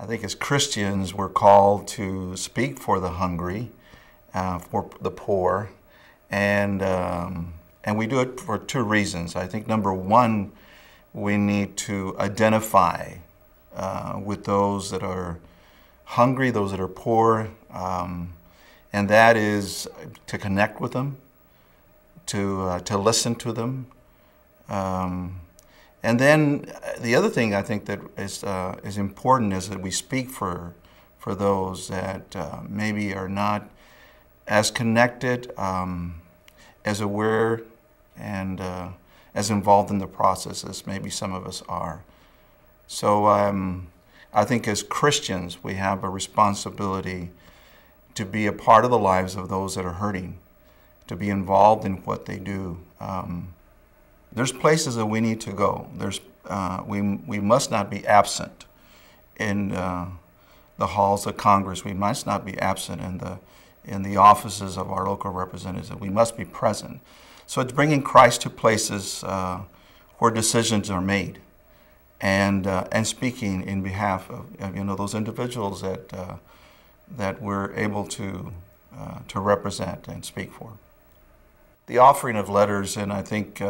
I think as Christians, we're called to speak for the hungry, for the poor, and we do it for two reasons. I think number one, we need to identify with those that are hungry, those that are poor, and that is to connect with them, to listen to them. And then the other thing I think that is important is that we speak for those that maybe are not as connected, as aware, and as involved in the process as maybe some of us are. So I think as Christians, we have a responsibility to be a part of the lives of those that are hurting, to be involved in what they do. There's places that we need to go. We must not be absent in the halls of Congress. We must not be absent in the offices of our local representatives. We must be present. So it's bringing Christ to places where decisions are made, and speaking in behalf of those individuals that we're able to represent and speak for. The offering of letters, and I think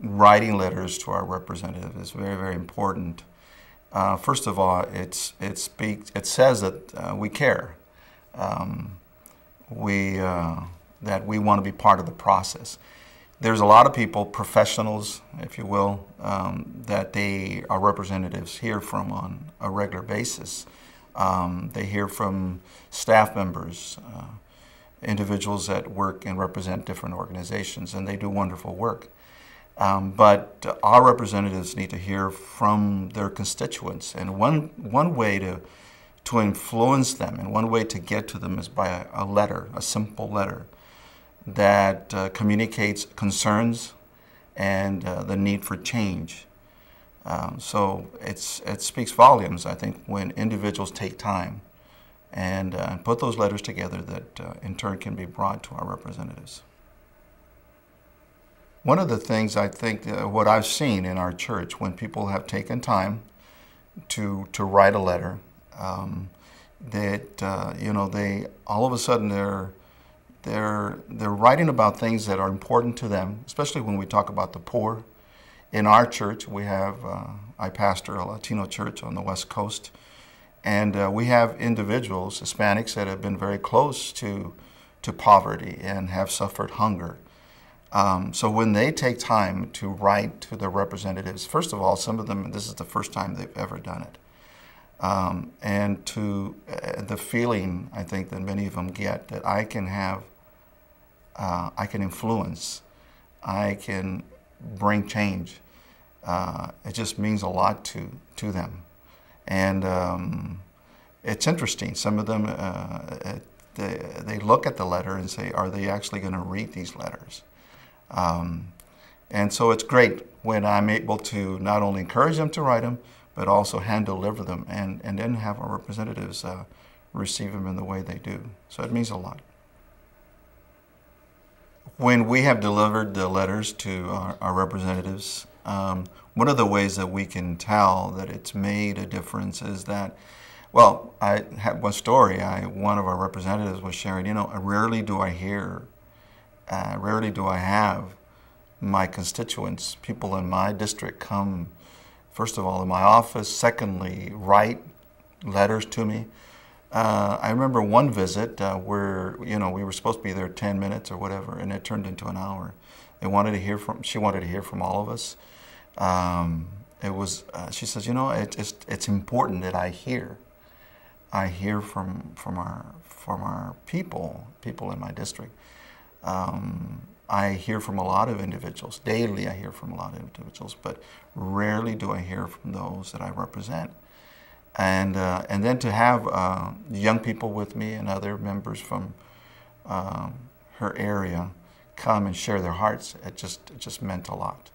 writing letters to our representative is very, very important. First of all, it says that we care, that we want to be part of the process. There's a lot of people, professionals, if you will, that our representatives hear from on a regular basis. They hear from staff members, individuals that work and represent different organizations, and they do wonderful work. But our representatives need to hear from their constituents, and one way to influence them and one way to get to them is by a letter, a simple letter that communicates concerns and the need for change. So it speaks volumes, I think, when individuals take time and put those letters together that in turn can be brought to our representatives. One of the things I think, what I've seen in our church, when people have taken time to write a letter, they all of a sudden they're writing about things that are important to them, especially when we talk about the poor. In our church, we have I pastor a Latino church on the West Coast. And we have individuals, Hispanics, that have been very close to poverty and have suffered hunger. So when they take time to write to their representatives, first of all, some of them, this is the first time they've ever done it. And to the feeling, I think, that many of them get, that I can influence, I can bring change. It just means a lot to them. And it's interesting. Some of them, they look at the letter and say, are they actually going to read these letters? And so it's great when I'm able to not only encourage them to write them, but also hand deliver them and then have our representatives receive them in the way they do. So it means a lot. When we have delivered the letters to our representatives, one of the ways that we can tell that it's made a difference is that, well, I had one story. One of our representatives was sharing, rarely do I have my constituents, people in my district, come, first of all, in my office, secondly, write letters to me. I remember one visit where, we were supposed to be there 10 minutes or whatever, and it turned into an hour. She wanted to hear from all of us. She says, it's important that I hear from our people in my district. I hear from a lot of individuals. Daily I hear from a lot of individuals, but rarely do I hear from those that I represent. And then to have young people with me and other members from her area come and share their hearts, it just meant a lot.